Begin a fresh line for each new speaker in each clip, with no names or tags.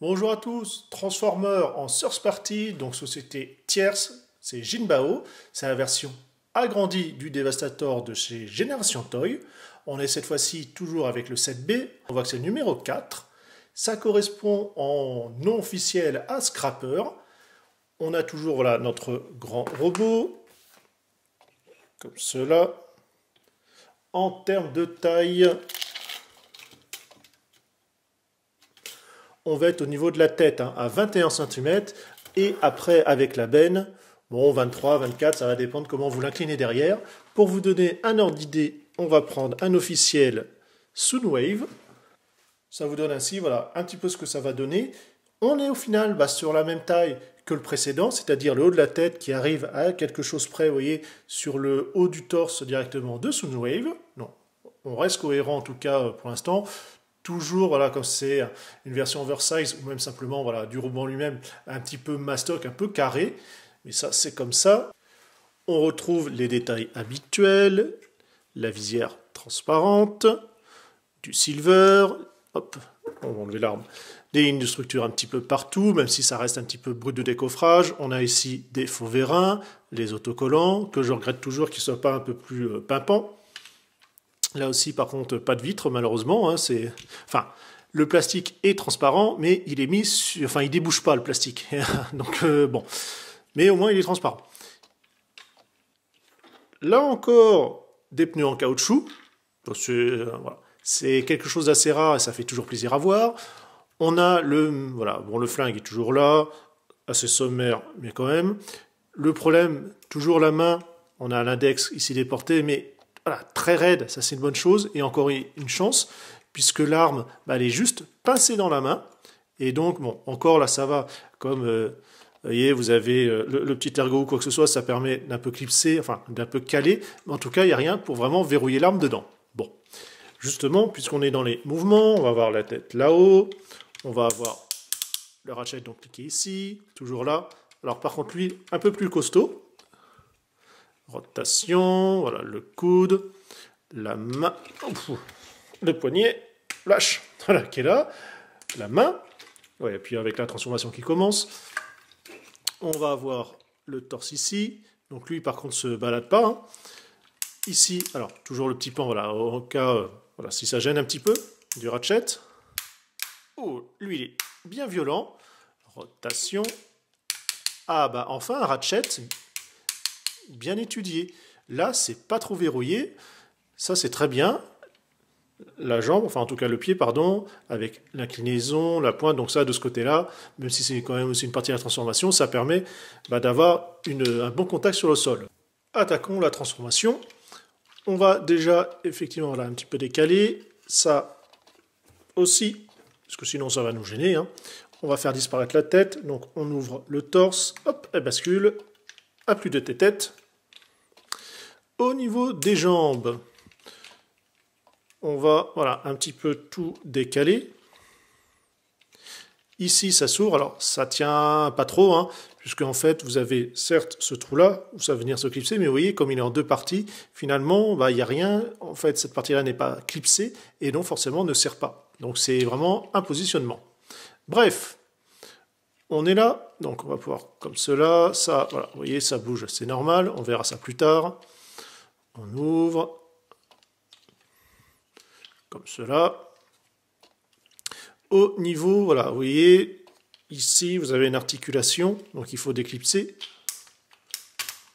Bonjour à tous, Transformer en Source Party, donc société tierce, c'est Jinbao, c'est la version agrandie du Devastator de chez Génération Toy. On est cette fois-ci toujours avec le 7B, on voit que c'est le numéro 4. Ça correspond en nom officiel à Scrapper. On a toujours voilà, notre grand robot, comme cela. En termes de taille, on va être au niveau de la tête, à 21 cm, et après avec la benne, bon 23, 24, ça va dépendre comment vous l'inclinez derrière. Pour vous donner un ordre d'idée, on va prendre un officiel Soundwave. Ça vous donne ainsi, voilà, un petit peu ce que ça va donner. On est au final sur la même taille que le précédent, c'est-à-dire le haut de la tête qui arrive à quelque chose près, vous voyez, sur le haut du torse directement de Soundwave. Non, on reste cohérent en tout cas pour l'instant. Toujours, voilà, comme c'est une version oversize ou même simplement voilà, du robot lui-même, un petit peu mastoc, un peu carré. Mais ça, c'est comme ça. On retrouve les détails habituels, la visière transparente, du silver, hop, on va enlever l'arme, des lignes de structure un petit peu partout, même si ça reste un petit peu brut de décoffrage. On a ici des faux vérins, les autocollants, que je regrette toujours qu'ils ne soient pas un peu plus pimpants. Là aussi, par contre, pas de vitre, malheureusement. Enfin, le plastique est transparent, mais il est mis sur... Enfin, il débouche pas, le plastique. Donc, bon. Mais au moins, il est transparent. Là encore, des pneus en caoutchouc. Voilà. C'est quelque chose d'assez rare et ça fait toujours plaisir à voir. On a le... Voilà, bon, le flingue est toujours là, assez sommaire, mais quand même. Le problème, toujours la main. On a l'index ici déporté, mais... Voilà, très raide, ça c'est une bonne chose, et encore une chance, puisque l'arme, elle est juste pincée dans la main, et donc, bon, encore là ça va, comme, vous voyez, vous avez le petit ergot ou quoi que ce soit, ça permet d'un peu clipser, enfin, d'un peu caler, mais en tout cas, il n'y a rien pour vraiment verrouiller l'arme dedans. Bon, justement, puisqu'on est dans les mouvements, on va avoir la tête là-haut, on va avoir le ratchet donc cliqué ici, toujours là, alors par contre, lui, un peu plus costaud, rotation, voilà le coude, la main, le poignet, lâche, voilà qui est là, la main, ouais, et puis avec la transformation qui commence, on va avoir le torse ici, donc lui par contre se balade pas, hein. Ici, alors toujours le petit pan, voilà, au cas, voilà, si ça gêne un petit peu, du ratchet, oh, lui il est bien violent, rotation, ah bah enfin un ratchet, bien étudié. Là, c'est pas trop verrouillé. Ça, c'est très bien. La jambe, enfin en tout cas le pied, pardon, avec l'inclinaison, la pointe, donc ça de ce côté-là, même si c'est quand même aussi une partie de la transformation, ça permet d'avoir un bon contact sur le sol. Attaquons la transformation. On va déjà effectivement là, un petit peu décaler. Ça aussi, parce que sinon ça va nous gêner, hein. On va faire disparaître la tête. Donc on ouvre le torse, hop, elle bascule. À plus de tête. Au niveau des jambes, on va voilà, un petit peu tout décaler. Ici, ça s'ouvre. Alors, ça tient pas trop, hein, puisque en fait, vous avez certes ce trou-là, où ça va venir se clipser, mais vous voyez, comme il est en deux parties, finalement, il n'y a rien. En fait, cette partie-là n'est pas clipsée, et donc forcément ne sert pas. Donc, c'est vraiment un positionnement. Bref, on est là, donc on va pouvoir comme cela, ça, voilà, vous voyez, ça bouge, c'est normal, on verra ça plus tard. On ouvre, comme cela. Au niveau, voilà, vous voyez, ici vous avez une articulation, donc il faut déclipser.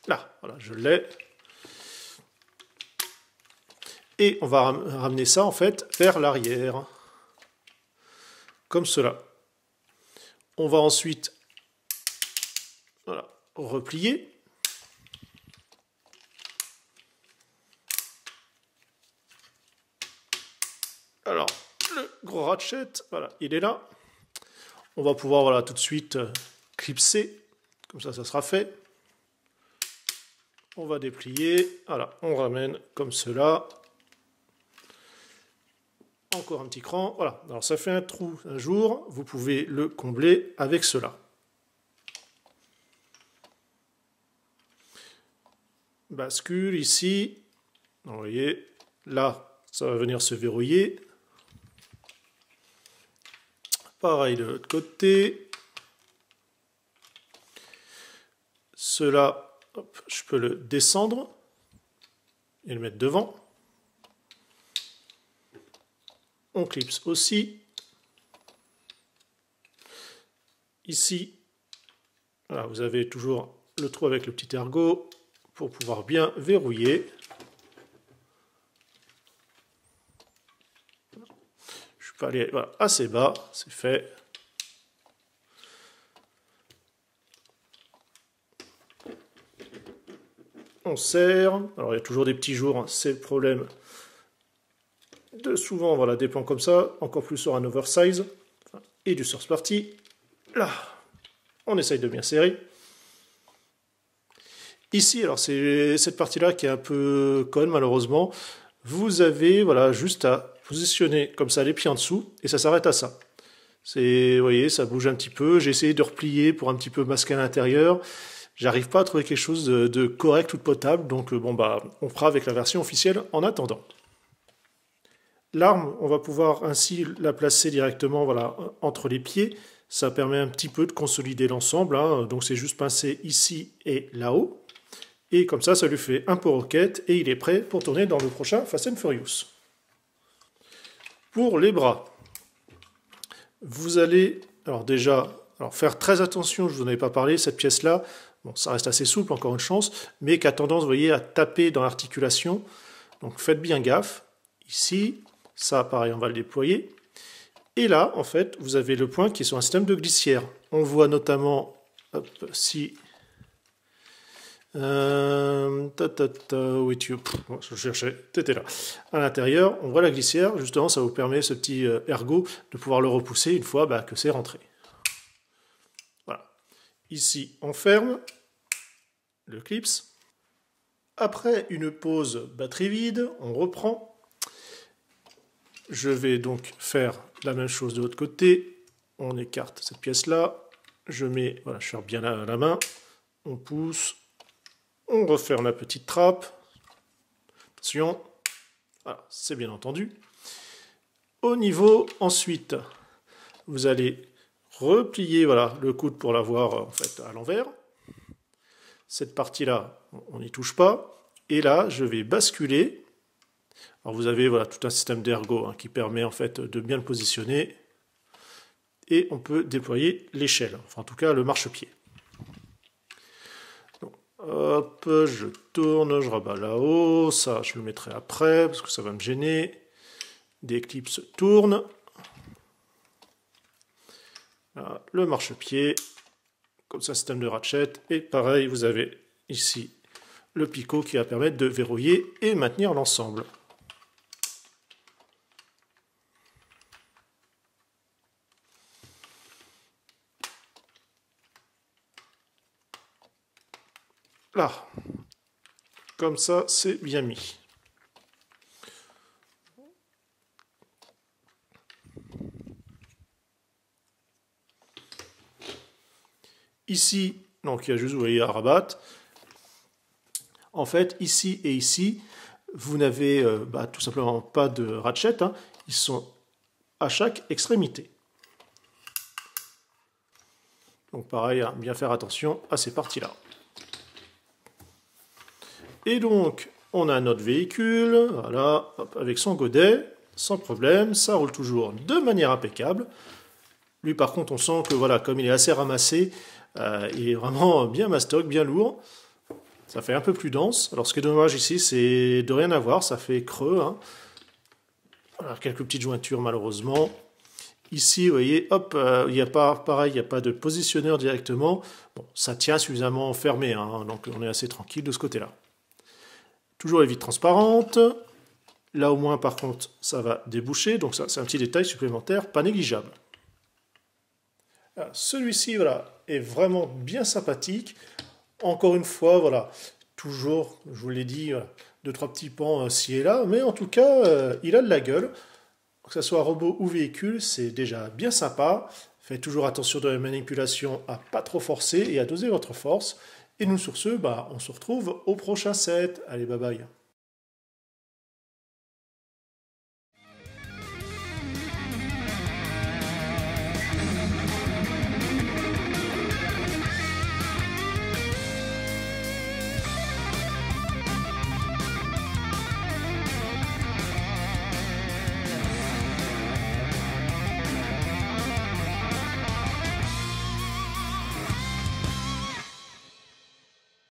Là, voilà, je l'ai. Et on va ramener ça en fait vers l'arrière, comme cela. On va ensuite voilà, replier. Alors, le gros ratchet, voilà, il est là. On va pouvoir voilà, tout de suite clipser, comme ça sera fait. On va déplier, voilà, on ramène comme cela. Encore un petit cran, voilà. Alors ça fait un trou un jour, vous pouvez le combler avec cela. Bascule ici, vous voyez, là, ça va venir se verrouiller. Pareil de l'autre côté. Cela, hop, je peux le descendre et le mettre devant. On clipse aussi. Ici, voilà, vous avez toujours le trou avec le petit ergot pour pouvoir bien verrouiller. Je peux aller voilà, assez bas, c'est fait. On serre. Alors il y a toujours des petits jours, hein, c'est le problème de souvent voilà, des plans comme ça, encore plus sur un oversize et du source party. Là, on essaye de bien serrer. Ici, alors c'est cette partie-là qui est un peu conne malheureusement. Vous avez voilà, juste à positionner comme ça les pieds en dessous et ça s'arrête à ça. Vous voyez, ça bouge un petit peu. J'ai essayé de replier pour un petit peu masquer à l'intérieur. J'arrive pas à trouver quelque chose de correct ou de potable, donc bon bah on fera avec la version officielle en attendant. L'arme, on va pouvoir ainsi la placer directement voilà, entre les pieds. Ça permet un petit peu de consolider l'ensemble, hein. Donc c'est juste pincer ici et là-haut. Et comme ça, ça lui fait un pot roquette et il est prêt pour tourner dans le prochain Fast and Furious. Pour les bras, vous allez alors déjà faire très attention, je ne vous en avais pas parlé, cette pièce-là, bon, ça reste assez souple, encore une chance, mais qui a tendance, vous voyez, à taper dans l'articulation. Donc faites bien gaffe. Ici, ça pareil, on va le déployer. Et là, en fait, vous avez le point qui est sur un système de glissière. On voit notamment, hop, si... où es-tu? Je cherchais, t'étais là. À l'intérieur, on voit la glissière. Justement, ça vous permet, ce petit ergot, de pouvoir le repousser une fois que c'est rentré. Voilà. Ici, on ferme le clips. Après une pause batterie vide, on reprend. Je vais donc faire la même chose de l'autre côté. On écarte cette pièce-là. Je mets, voilà, je ferme bien la main. On pousse. On referme la petite trappe. Attention. Voilà, c'est bien entendu. Au niveau, ensuite, vous allez replier voilà, le coude pour l'avoir en fait à l'envers. Cette partie-là, on n'y touche pas. Et là, je vais basculer. Alors vous avez voilà, tout un système d'ergot qui permet en fait de bien le positionner. Et on peut déployer l'échelle, enfin en tout cas le marchepied. Donc, hop, je tourne, je rabats là-haut. Ça, je le mettrai après parce que ça va me gêner. Des clips tournent. Là, le marchepied. Comme ça, système de ratchet. Et pareil, vous avez ici le picot qui va permettre de verrouiller et maintenir l'ensemble. Là, comme ça, c'est bien mis. Ici, donc il y a juste, vous voyez, à rabattre. En fait, ici et ici, vous n'avez tout simplement pas de ratchet. Hein. Ils sont à chaque extrémité. Donc pareil, hein, bien faire attention à ces parties-là. Et donc, on a notre véhicule, voilà, hop, avec son godet, sans problème, ça roule toujours de manière impeccable. Lui, par contre, on sent que, voilà, comme il est assez ramassé, il est vraiment bien mastoc, bien lourd. Ça fait un peu plus dense. Alors, ce qui est dommage ici, c'est de rien avoir, ça fait creux. Hein. Voilà, quelques petites jointures, malheureusement. Ici, vous voyez, hop, il n'y a pas, pareil, il n'y a pas de positionneur directement. Bon, ça tient suffisamment fermé, hein, donc on est assez tranquille de ce côté-là. Toujours les vitres transparentes. Là, au moins, par contre, ça va déboucher. Donc, ça, c'est un petit détail supplémentaire, pas négligeable. Celui-ci, voilà, est vraiment bien sympathique. Encore une fois, voilà, toujours, je vous l'ai dit, 2-3 petits pans ci et là. Mais en tout cas, il a de la gueule. Que ce soit robot ou véhicule, c'est déjà bien sympa. Faites toujours attention dans la manipulation à pas trop forcer et à doser votre force. Et nous, sur ce, on se retrouve au prochain set. Allez, bye bye.